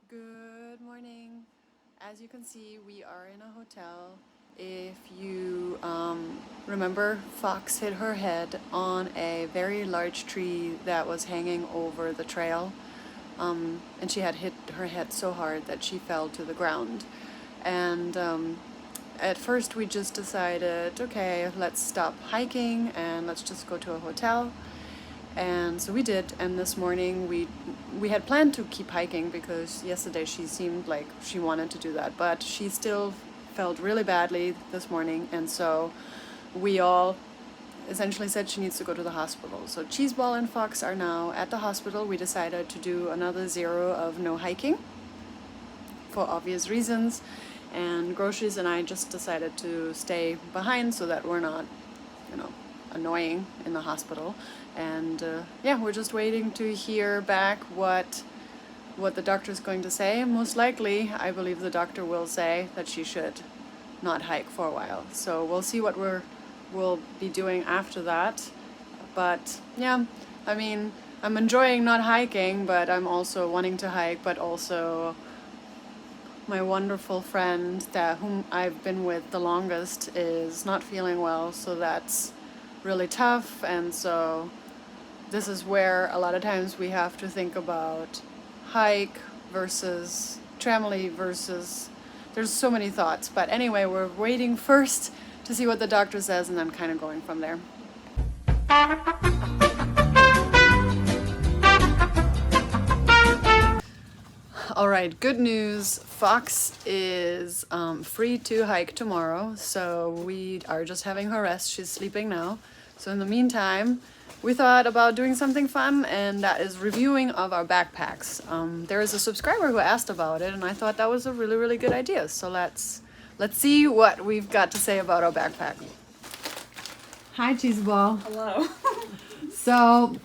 Good morning. As you can see, we are in a hotel. If you remember, Fox hit her head on a very large tree that was hanging over the trail. And she had hit her head so hard that she fell to the ground. And at first we just decided, okay, let's stop hiking and let's just go to a hotel. And so we did, and this morning we had planned to keep hiking because yesterday she seemed like she wanted to do that, but she still felt really badly this morning, and so we all essentially said she needs to go to the hospital. So Cheeseball and Fox are now at the hospital. We decided to do another 0 of no hiking for obvious reasons, and Groceries and I just decided to stay behind so that we're not, annoying in the hospital. And we're just waiting to hear back what the doctor's going to say. Most likely, I believe the doctor will say that she should not hike for a while. So we'll see what we'll be doing after that. But yeah, I mean, I'm enjoying not hiking, but I'm also wanting to hike, but also my wonderful friend whom I've been with the longest is not feeling well, so that's really tough. And so this is where a lot of times we have to think about hike versus tramily versus, there's so many thoughts. But anyway, we're waiting first to see what the doctor says and then kind of going from there. All right, good news. Fox is free to hike tomorrow, so we are just having her rest. She's sleeping now. So in the meantime, we thought about doing something fun, and that is reviewing of our backpacks. There is a subscriber who asked about it, and I thought that was a really, really good idea. So let's see what we've got to say about our backpack. Hi, Cheeseball. Hello. So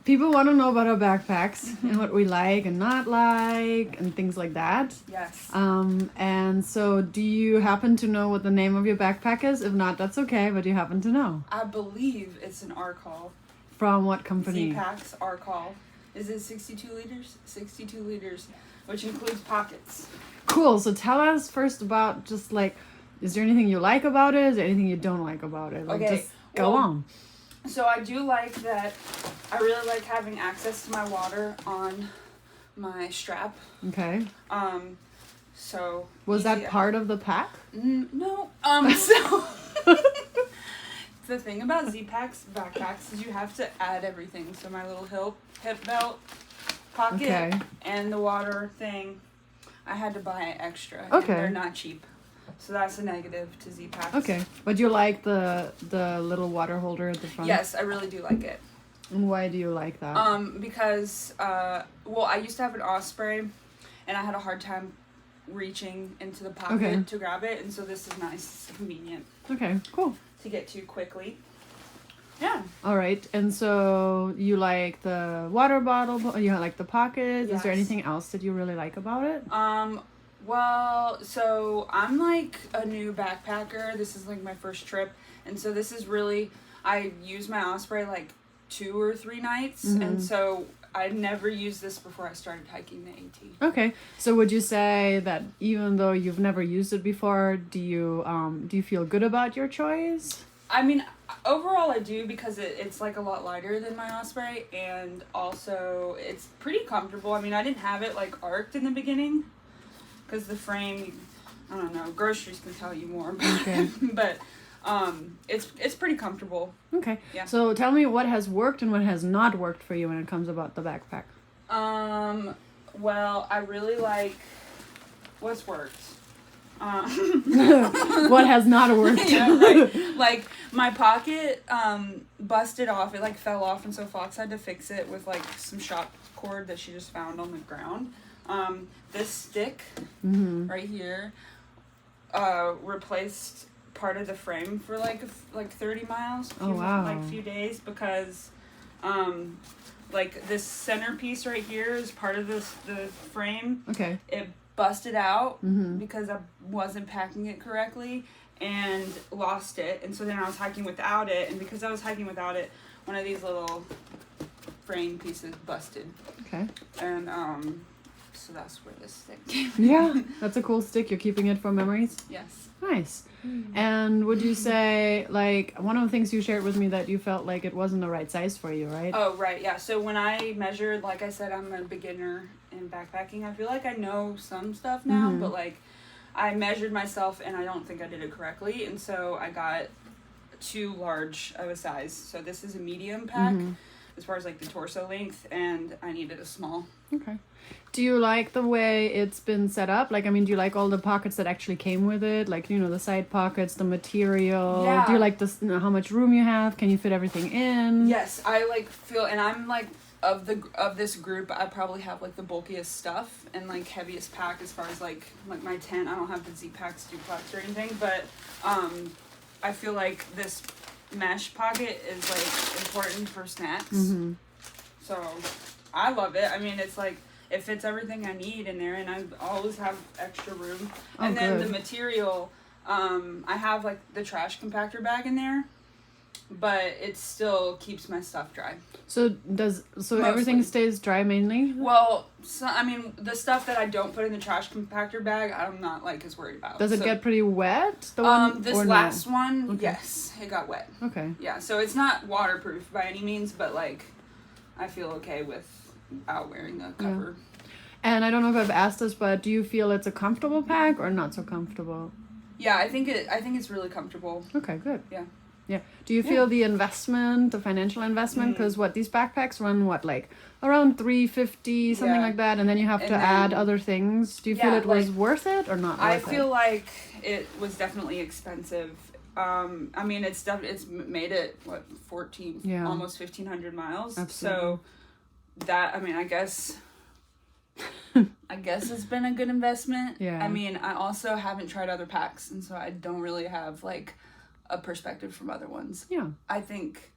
people want to know about our backpacks and what we like and not like and things like that. Yes. And so do you happen to know what the name of your backpack is? If not, that's okay, but you happen to know. I believe it's an R-Call. From what company? Z-Packs R-Call. Is it 62 liters? 62 liters, which includes pockets. Cool. So tell us first about just like, is there anything you like about it? Is there anything you don't like about it? Like, Okay. just go on. So I do like that. I really like having access to my water on my strap. Okay. So Was that part of the pack? No. So the thing about Z-Packs backpacks is you have to add everything. So my little hip belt, pocket, Okay. and the water thing, I had to buy extra. Okay. And they're not cheap. So that's a negative to Z-Packs. Okay. But you like the little water holder at the front? Yes, I really do like it. And why do you like that? Because I used to have an Osprey, and I had a hard time reaching into the pocket to grab it, and so this is nice, it's convenient. Okay, cool. To get to quickly. Yeah. All right. And so you like the water bottle, you like the pockets. Yes. Is there anything else that you really like about it? Well, so I'm like a new backpacker. This is like my first trip. And so this is really, I use my Osprey like 2 or 3 nights. Mm-hmm. And so I'd never used this before I started hiking the AT. Okay. So would you say that even though you've never used it before, do you feel good about your choice? I mean, overall I do, because it's like a lot lighter than my Osprey. And also it's pretty comfortable. I mean, I didn't have it like arced in the beginning, because the frame, I don't know, Groceries can tell you more about it. But it's pretty comfortable. Okay. Yeah. So tell me what has worked and what has not worked for you when it comes about the backpack. Well, I really like what's worked. What has not worked? Yeah, right. Like my pocket busted off. It like fell off, and so Fox had to fix it with like some shop cord that she just found on the ground. This stick right here replaced part of the frame for like 30 miles. Like a few days, because like this centerpiece right here is part of the frame. Okay. It busted out because I wasn't packing it correctly and lost it, and so then I was hiking without it, and because I was hiking without it, one of these little frame pieces busted. Okay. And so that's where this stick came. Yeah, that's a cool stick. You're keeping it for memories? Yes. Nice. And would you say, like, one of the things you shared with me that you felt like it wasn't the right size for you, right? Oh, right, yeah. So when I measured, like I said, I'm a beginner in backpacking. I feel like I know some stuff now, but, like, I measured myself and I don't think I did it correctly. And so I got too large of a size. So this is a medium pack as far as, like, the torso length, and I needed a small. Okay. Do you like the way it's been set up? Like, I mean, do you like all the pockets that actually came with it? Like, you know, the side pockets, the material. Yeah. Do you like this? You know, how much room you have? Can you fit everything in? Yes, I like feel, and I'm like of this group, I probably have like the bulkiest stuff and like heaviest pack as far as like my tent. I don't have the Z-Packs duplex or anything, but I feel like this mesh pocket is like important for snacks. So I love it. I mean, it's like it fits everything I need in there, and I always have extra room. And then the material, I have like the trash compactor bag in there, but it still keeps my stuff dry. So everything stays dry mainly? Well, so, I mean, the stuff that I don't put in the trash compactor bag, I'm not like as worried about. Does it get pretty wet? The one, this last one, yes, it got wet. Okay. Yeah, so it's not waterproof by any means, but like I feel okay without wearing the cover. Yeah. And I don't know if I've asked this, but do you feel it's a comfortable pack or not so comfortable? Yeah, I think it's really comfortable. Okay, good. Yeah. Yeah. Do you feel the investment, the financial investment? Because these backpacks run like around $350, something like that, and then you have to add other things. Do you feel it was worth it or not? I feel like it was definitely expensive. I mean, it's made it almost 1,500 miles. Absolutely. So that, I mean, I guess it's been a good investment. Yeah. I mean, I also haven't tried other packs, and so I don't really have like a perspective from other ones. Yeah. I think,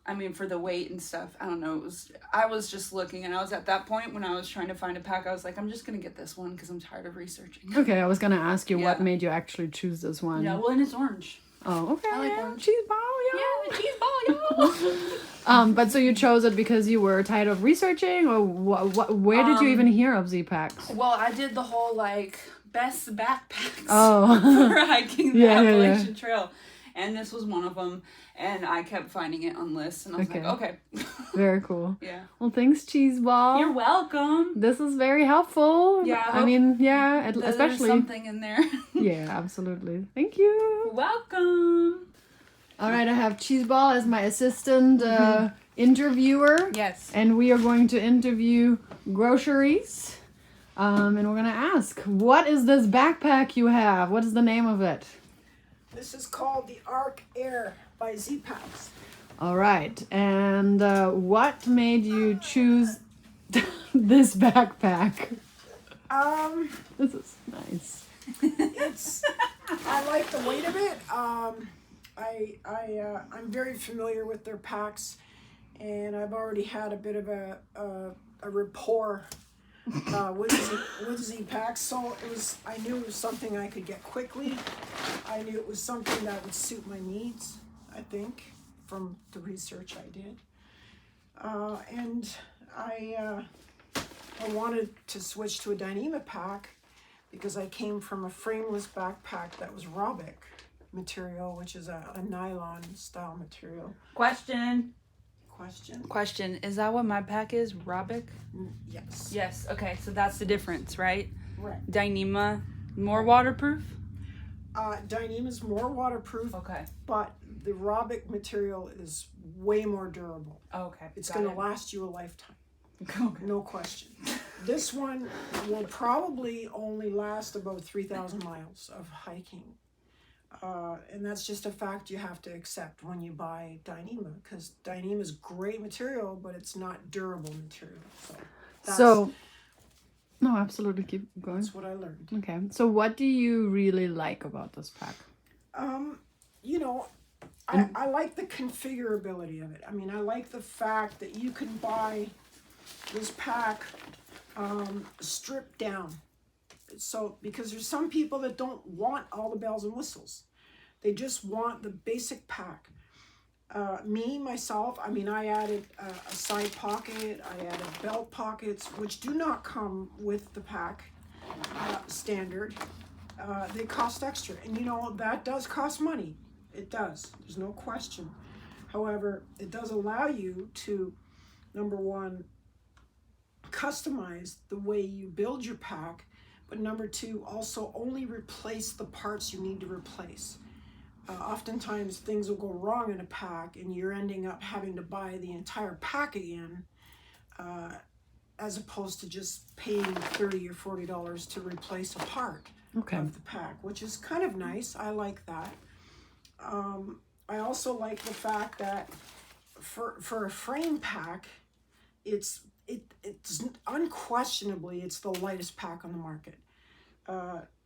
I mean, for the weight and stuff, I don't know. I was just looking, and I was at that point when I was trying to find a pack. I was like, I'm just gonna get this one because I'm tired of researching. Okay, I was gonna ask you what made you actually choose this one. Yeah, well, and it's orange. Oh, okay. I like orange. Cheese ball, yo. Yeah, the cheese ball, yo. But so you chose it because you were tired of researching, or where did you even hear of Z-Packs? Well, I did the whole like best backpacks for hiking the Appalachian Trail, and this was one of them. And I kept finding it on lists, and I was like, okay. Very cool. Yeah. Well, thanks, Cheese Ball. You're welcome. This is very helpful. Yeah. I mean, there's especially something in there. Yeah, absolutely. Thank you. Welcome. All right, I have Cheese Ball as my assistant interviewer. Yes. And we are going to interview groceries. And we're going to ask, what is this backpack you have? What is the name of it? This is called the Arc Air by Z-Packs. All right. And what made you choose this backpack? This is nice. I like the weight of it. I'm very familiar with their packs, and I've already had a bit of a rapport with Z-Packs, so I knew it was something I could get quickly. I knew it was something that would suit my needs, I think, from the research I did. And I wanted to switch to a Dyneema pack because I came from a frameless backpack that was Robic material, which is a nylon style material. Question. Is that what my pack is? Robic? Yes. Yes. Okay, so that's the difference, right? Right. Dyneema, more waterproof? Dyneema is more waterproof. Okay. But the Robic material is way more durable. Okay. It's going to last you a lifetime. Okay. No question. This one will probably only last about 3,000 miles of hiking. And that's just a fact you have to accept when you buy Dyneema, because Dyneema is great material, but it's not durable material. No, absolutely, keep going. That's what I learned. Okay, so what do you really like about this pack? I like the configurability of it. I mean, I like the fact that you can buy this pack stripped down. So, because there's some people that don't want all the bells and whistles. They just want the basic pack. Myself, I mean, I added a side pocket, I added belt pockets, which do not come with the pack standard. They cost extra, and that does cost money. It does, there's no question. However, it does allow you to, number one, customize the way you build your pack, but number two, also only replace the parts you need to replace. Oftentimes things will go wrong in a pack and you're ending up having to buy the entire pack again, as opposed to just paying $30 or $40 to replace a part of the pack, which is kind of nice. I like that. I also like the fact that for a frame pack, it's unquestionably it's the lightest pack on the market.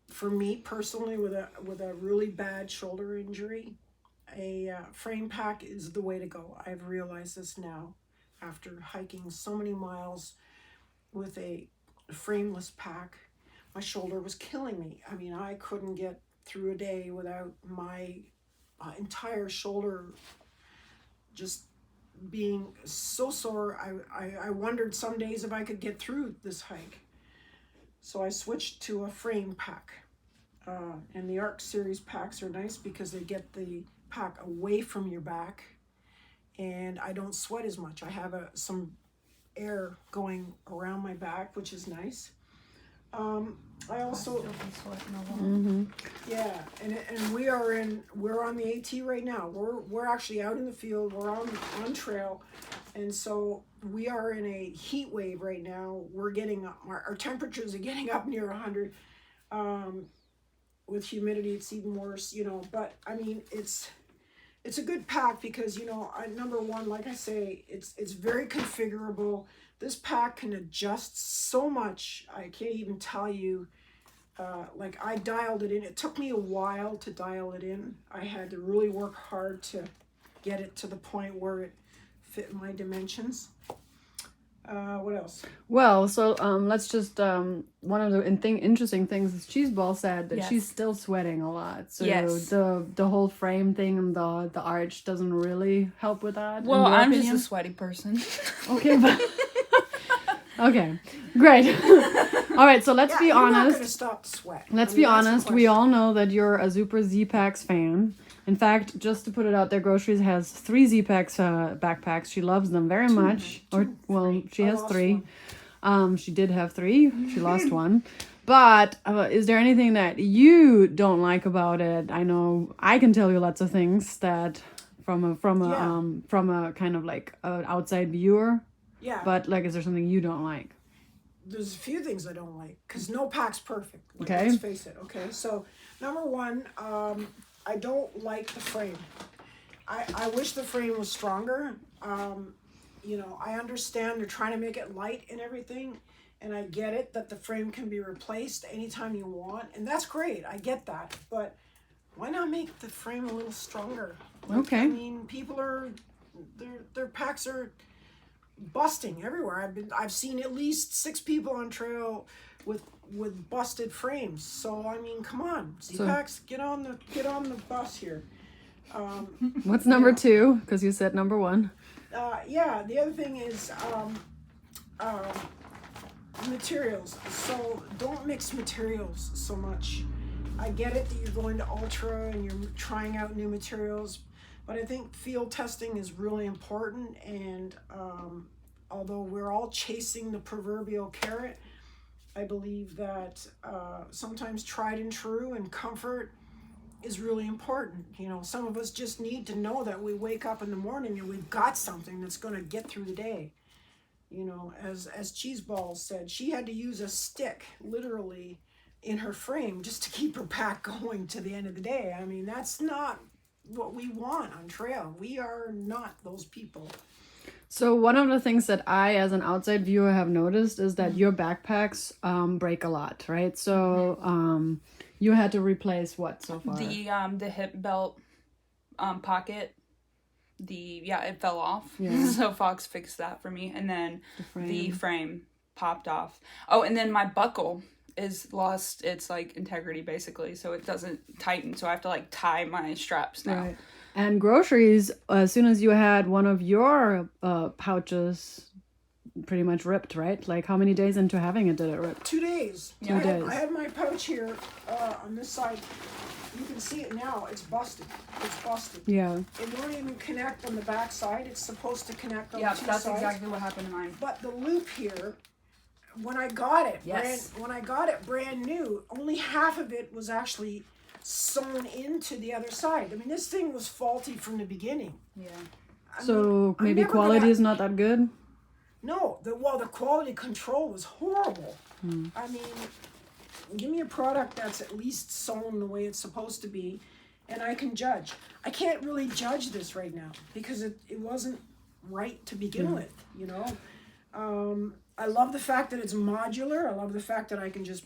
For me personally, with a really bad shoulder injury, a frame pack is the way to go. I've realized this now after hiking so many miles with a frameless pack. My shoulder was killing me. I mean, I couldn't get through a day without my entire shoulder just being so sore. I wondered some days if I could get through this hike. So I switched to a frame pack. And the ARC series packs are nice because they get the pack away from your back, and I don't sweat as much. I have some air going around my back, which is nice. I also yeah, and we're on the AT right now. We're actually out in the field. We're on trail, and so we are in a heat wave right now. We're getting up, our temperatures are getting up near 100. With humidity, it's even worse, but I mean, it's a good pack because, number one, like I say, it's very configurable. This pack can adjust so much. I can't even tell you, like I dialed it in. It took me a while to dial it in. I had to really work hard to get it to the point where it fit my dimensions. What else? Well, so let's just one of the interesting things is Cheeseball said that she's still sweating a lot. So the whole frame thing and the arch doesn't really help with that. Well, I'm just a sweaty person. Okay, but okay, great. All right, so let's be honest. You're not gonna stop the sweat. Let's be honest. We all know that you're a super Z-Packs fan. In fact, just to put it out there, Groceries has 3 Z-Packs backpacks. She loves them very much. She has 3. She did have 3. She lost 1. But is there anything that you don't like about it? I know I can tell you lots of things that from a kind of like an outside viewer. Yeah. But like, is there something you don't like? There's a few things I don't like because no pack's perfect. Okay. Let's face it. Okay. So number one, I don't like the frame. I wish the frame was stronger. I understand they're trying to make it light and everything, and I get it that the frame can be replaced anytime you want, and that's great. I get that, but why not make the frame a little stronger? Okay. I mean, people their packs are busting everywhere. I've seen at least 6 people on trail with busted frames. So I mean, come on, Z-Packs, get on the bus here. What's number 2? Because you said number 1. The other thing is materials. So don't mix materials so much. I get it that you're going to ultra and you're trying out new materials, but I think field testing is really important. And although we're all chasing the proverbial carrot, I believe that sometimes tried and true and comfort is really important. Some of us just need to know that we wake up in the morning and we've got something that's going to get through the day. As Cheeseball said, she had to use a stick literally in her frame just to keep her pack going to the end of the day. I mean, that's not what we want on trail. We are not those people. So one of the things that I, as an outside viewer, have noticed is that your backpacks break a lot, right? So you had to replace what so far? The hip belt pocket. It fell off. Yeah. So Fox fixed that for me, and then the frame popped off. Oh, and then my buckle is lost its like integrity basically, so it doesn't tighten. So I have to like tie my straps now. And groceries, as soon as you had one of your pouches pretty much ripped, right? Like how many days into having it did it rip? 2 days. Two days. I had my pouch here on this side. You can see it now. It's busted. It's busted. Yeah. It won't even connect on the back side. It's supposed to connect on Yeah, the two that's sides. exactly what happened to mine. But the loop here, when I got it, Yes. when I got it brand new, only half of it was actually sewn into the other side. I mean, this thing was faulty from the beginning. Yeah. So I'm maybe never quality gonna- is not that good? No, the quality control was horrible. I mean, give me a product that's at least sewn the way it's supposed to be, and I can judge. I can't really judge this right now because it wasn't right to begin with, you know. I love the fact that it's modular. I love the fact that I can just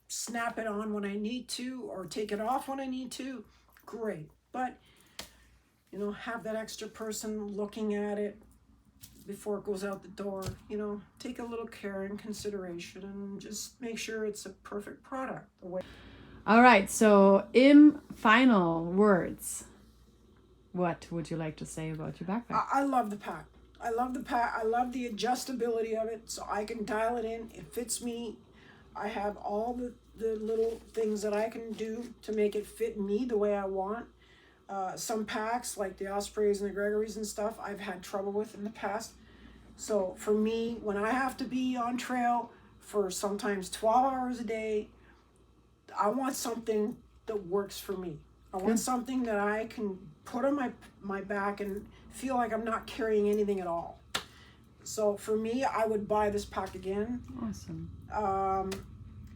snap it on when I need to or take it off when I need to. Great. But, you know, have that extra person looking at it before it goes out the door. You know, take a little care and consideration and just make sure it's a perfect product. The way. All right. So in final words, what would you like to say about your backpack? I love the pack. I love the pack. I love the adjustability of it, so I can dial it in. It fits me. I have all the little things that I can do to make it fit me the way I want. Some packs, like the Ospreys and the Gregories and stuff, I've had trouble with in the past. So for me, when I have to be on trail for sometimes 12 hours a day, I want something that works for me. I want something that I can put on my back and feel like I'm not carrying anything at all. So for me, I would buy this pack again. Awesome.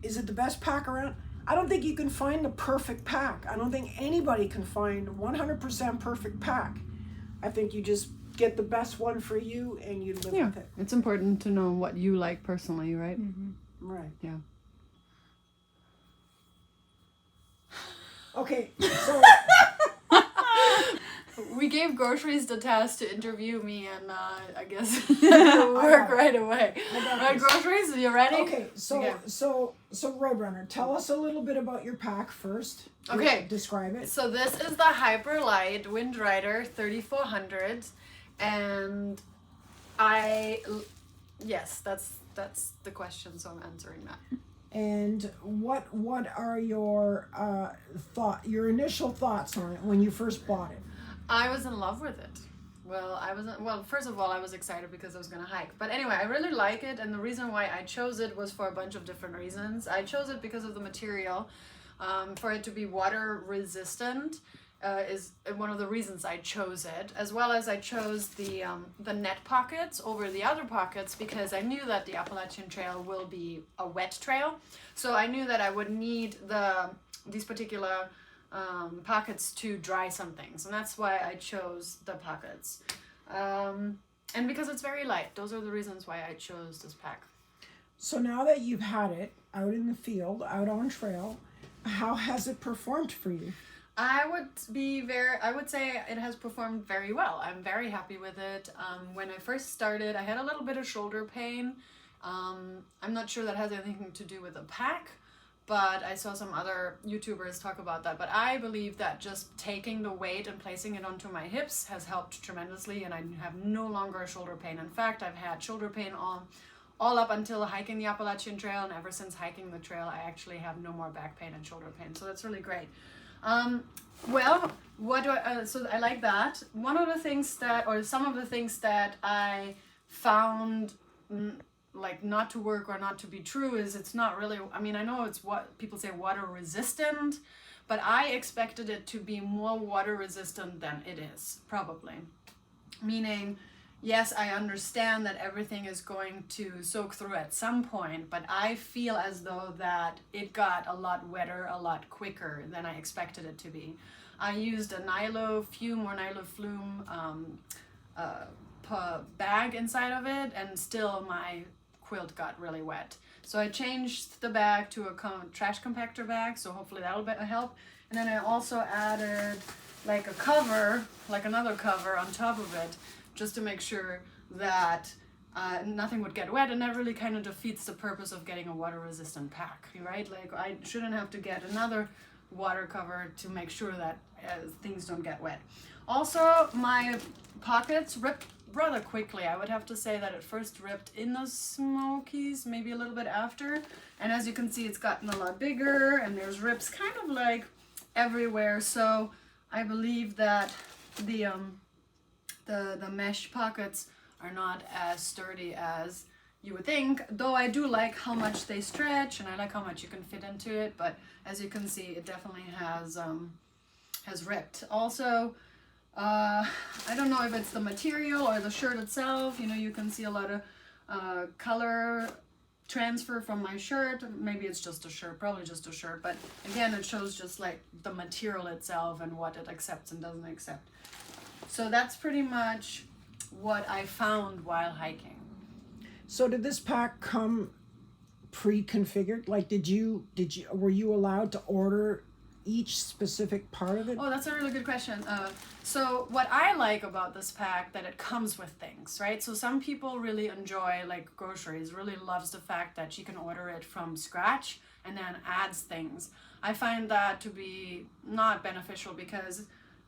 Is it the best pack around? I don't think you can find the perfect pack. I don't think anybody can find 100% perfect pack. I think you just get the best one for you and you live with it. It's important to know what you like personally, right? Right. Yeah. Okay, so We gave groceries the task to interview me, and I guess work right away. Right, groceries, you ready? okay, so Roadrunner, tell us a little bit about your pack first. Okay. Describe it. So this is the Hyperlite Wind Rider 3400, and yes, that's the question, so I'm answering that. And what are your your initial thoughts on it when you first bought it? I was in love with it. Well, first of all, I was excited because I was going to hike. But anyway, I really like it, and the reason why I chose it was for a bunch of different reasons. I chose it because of the material. For it to be water resistant is one of the reasons I chose it, as well as I chose the net pockets over the other pockets because I knew that the Appalachian Trail will be a wet trail. So I knew that I would need these particular pockets to dry some things, and that's why I chose the pockets, and because it's very light. Those are the reasons why I chose this pack. So now that you've had it out in the field, out on trail, how has it performed for you? I would say it has performed very well. I'm very happy with it. When I first started, I had a little bit of shoulder pain. I'm not sure that has anything to do with the pack, but I saw some other YouTubers talk about that. But I believe that just taking the weight and placing it onto my hips has helped tremendously, and I have no longer shoulder pain. In fact, I've had shoulder pain all up until hiking the Appalachian Trail, and ever since hiking the trail, I actually have no more back pain and shoulder pain. So that's really great. Well, so I like that. One of the things some of the things that I found like not to work or not to be true is it's not really, I mean, I know it's what people say water resistant, but I expected it to be more water resistant than it is, probably. Meaning, yes, I understand that everything is going to soak through at some point, but I feel as though that it got a lot wetter a lot quicker than I expected it to be. I used a Nilo Fume or Nilo Flume bag inside of it, and still my quilt got really wet. So I changed the bag to a trash compactor bag, so hopefully that'll help. And then I also added like a cover, like another cover on top of it, just to make sure that nothing would get wet, and that really kind of defeats the purpose of getting a water resistant pack, right? Like I shouldn't have to get another water cover to make sure that things don't get wet. Also, my pockets ripped rather quickly. I would have to say that it first ripped in the Smokies, maybe a little bit after. And as you can see, it's gotten a lot bigger and there's rips kind of like everywhere. So I believe that the mesh pockets are not as sturdy as you would think, though I do like how much they stretch and I like how much you can fit into it, but as you can see, it definitely has ripped. Also, I don't know if it's the material or the shirt itself. You know, you can see a lot of color transfer from my shirt. Maybe it's just a shirt, probably just a shirt, but again, it shows just like the material itself and what it accepts and doesn't accept. So that's pretty much what I found while hiking. So did this pack come pre-configured? Like, were you allowed to order each specific part of it? Oh, that's a really good question. So what I like about this pack, that it comes with things, right? So some people really enjoy, like groceries, really loves the fact that you can order it from scratch and then adds things. I find that to be not beneficial because,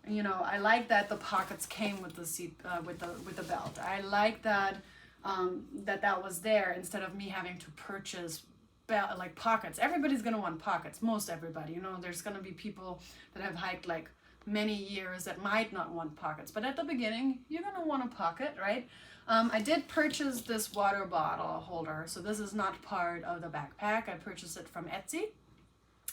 you know, I like that the pockets came with the seat, with the belt. I like that that was there instead of me having to purchase like pockets. Everybody's gonna want pockets, most everybody. You know, there's gonna be people that have hiked like many years that might not want pockets, but at the beginning you're gonna want a pocket, right? I did purchase this water bottle holder, so this is not part of the backpack. I purchased it from Etsy,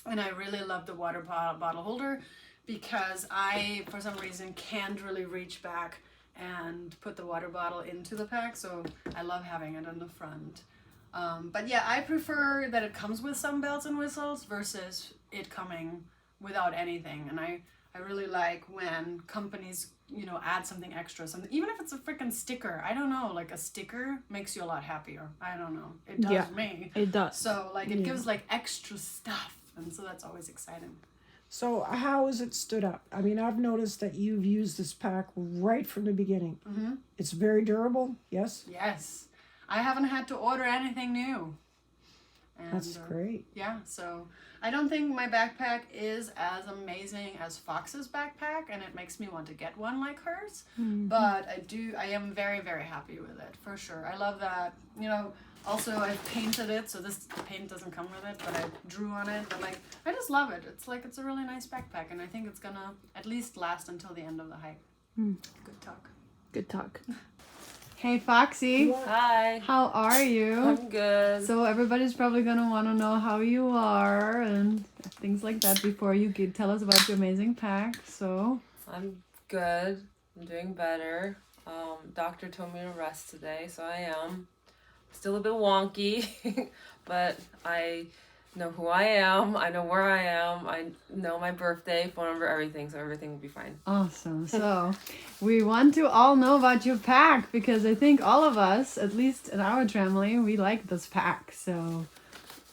and I really love the water bottle holder because I, for some reason, can't really reach back and put the water bottle into the pack, so I love having it in the front. But yeah, I prefer that it comes with some bells and whistles versus it coming without anything. And I really like when companies, you know, add something extra, even if it's a freaking sticker. I don't know, like a sticker makes you a lot happier. I don't know, it does me. It does. So like it gives like extra stuff, and so that's always exciting. So how has it stood up? I mean, I've noticed that you've used this pack right from the beginning. Mm-hmm. It's very durable, yes? Yes. I haven't had to order anything new. And, That's great. Yeah, so I don't think my backpack is as amazing as Fox's backpack, and it makes me want to get one like hers. Mm-hmm. But I am very, very happy with it, for sure. I love that, you know. Also, I've painted it, so this paint doesn't come with it, but I drew on it. But like, I just love it. It's a really nice backpack, and I think it's gonna at least last until the end of the hike. Mm. Good talk. Good talk. Hey, Foxy. Hi. How are you? I'm good. So everybody's probably gonna want to know how you are and things like that before you tell us about your amazing pack. So I'm good. I'm doing better. Doctor told me to rest today, so I am. Still a bit wonky, but I know who I am. I know where I am. I know my birthday, phone number, everything, so everything will be fine. awesome. So we want to all know about your pack because I think all of us, at least in our family, we like this pack. So,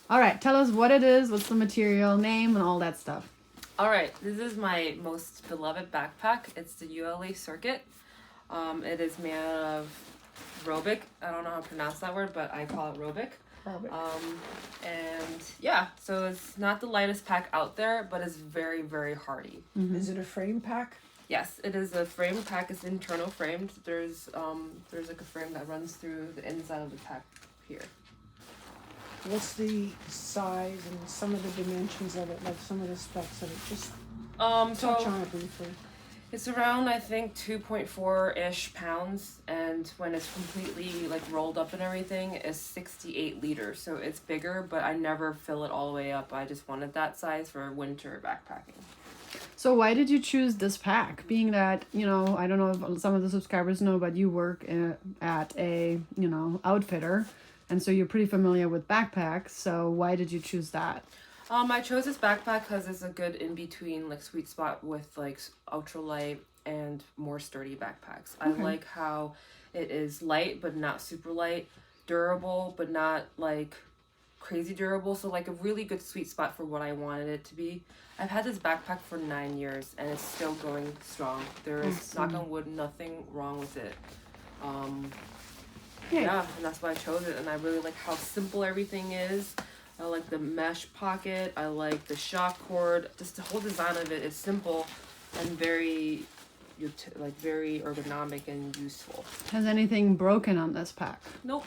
all right, tell us what it is, what's the material, name, and all that stuff. All right, this is my most beloved backpack. It's the Ula Circuit. It is made out of Robic. I don't know how to pronounce that word, but I call it Robic. And yeah, so it's not the lightest pack out there, but it's very, very hardy. Mm-hmm. Is it a frame pack? Yes, it is a frame pack. It's internal framed. There's like a frame that runs through the inside of the pack here. What's the size and some of the dimensions of it, like some of the specs of it? Just touch on it briefly. It's around, I think, 2.4-ish pounds, and when it's completely like rolled up and everything, it's 68 liters. So it's bigger, but I never fill it all the way up. I just wanted that size for winter backpacking. So why did you choose this pack? Being that, you know, I don't know if some of the subscribers know, but you work at a, you know, outfitter, and so you're pretty familiar with backpacks. So why did you choose that? I chose this backpack because it's a good in-between, like, sweet spot with, like, ultralight and more sturdy backpacks. I like how it is light, but not super light, durable, but not, like, crazy durable. So, like, a really good sweet spot for what I wanted it to be. I've had this backpack for 9 years, and it's still going strong. There is, knock on wood, nothing wrong with it. Yeah, and that's why I chose it, and I really like how simple everything is. I like the mesh pocket. I like the shock cord. Just the whole design of it is simple and very very ergonomic and useful. Has anything broken on this pack? Nope.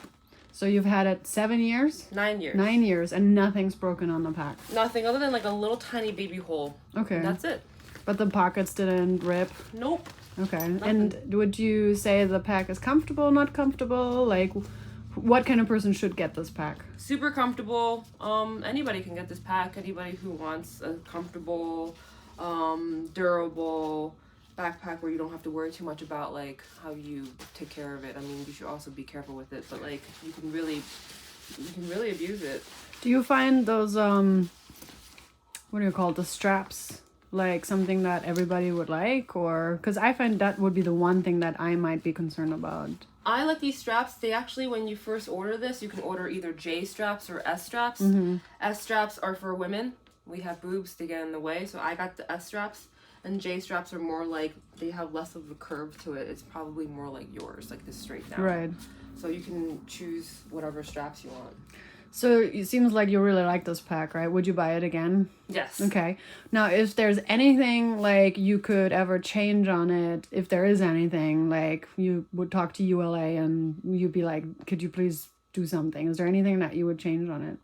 So you've had it 7 years? 9 years. 9 years, and nothing's broken on the pack. Nothing other than like a little tiny baby hole. Okay. And that's it. But the pockets didn't rip? Nope. Okay. Nothing. And would you say the pack is comfortable, not comfortable? Like, what kind of person should get this pack? Super comfortable. Anybody can get this pack. Anybody who wants a comfortable, durable backpack where you don't have to worry too much about like how you take care of it. I mean, you should also be careful with it, but like you can really abuse it. Do you find those what do you call it, the straps, like something that everybody would like? Or because I find that would be the one thing that I might be concerned about. I like these straps. They actually, when you first order this, you can order either J straps or S straps. S straps are for women. We have boobs to get in the way, so I got the S straps. And J straps are more like, they have less of a curve to it. It's probably more like yours, like this straight down. Right. So you can choose whatever straps you want. So it seems like you really like this pack, right? Would you buy it again? Yes. Okay. Now, if there's anything like you could ever change on it, if there is anything, like you would talk to ULA and you'd be like, could you please do something? Is there anything that you would change on it?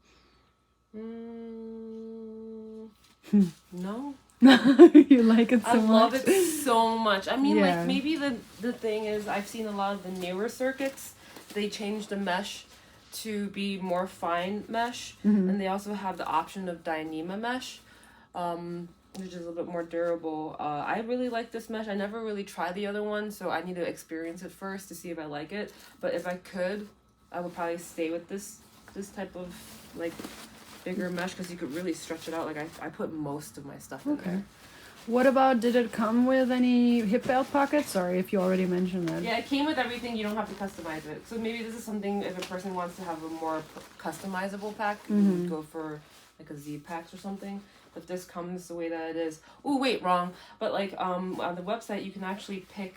No. You like it so much? I love it so much. I mean, Yeah. like, maybe the thing is, I've seen a lot of the newer circuits, they changed the mesh to be more fine mesh, and they also have the option of Dyneema mesh, which is a little bit more durable. I really like this mesh. I never really tried the other one, so I need to experience it first to see if I like it. But if I could, I would probably stay with this type of, like, bigger mesh, because you could really stretch it out. Like I put most of my stuff in there. What about, did it come with any hip belt pockets? Sorry if you already mentioned that. Yeah, it came with everything. You don't have to customize it. So maybe this is something, if a person wants to have a more customizable pack, you would go for like a Z packs or something. But this comes the way that it is. Oh wait, wrong. But like on the website, you can actually pick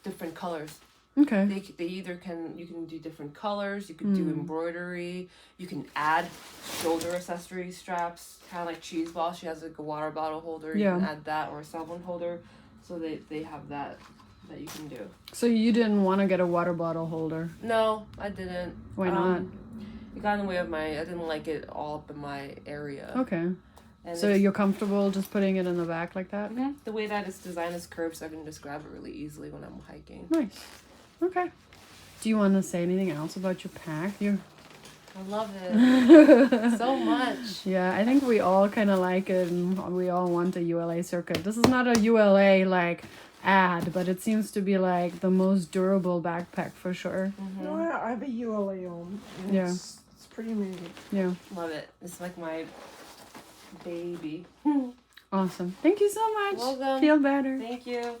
different colors. Okay. They either you can do different colors, you can do embroidery, you can add shoulder accessory straps, kind of like Cheese Ball. She has like a water bottle holder, you can add that, or a cell phone holder. So they have that you can do. So you didn't want to get a water bottle holder? No, I didn't. Why not? It got in the way of I didn't like it all up in my area. Okay. And so you're comfortable just putting it in the back like that? The way that it's designed is curved, so I can just grab it really easily when I'm hiking. Nice. Okay. Do you want to say anything else about your pack? I love it so much. Yeah, I think we all kind of like it, and we all want a ULA Circuit. This is not a ULA like ad, but it seems to be like the most durable backpack for sure. No, I have a ULA on. And Yeah. It's pretty amazing. Yeah. Love it. It's like my baby. Awesome. Thank you so much. Welcome. Feel better. Thank you.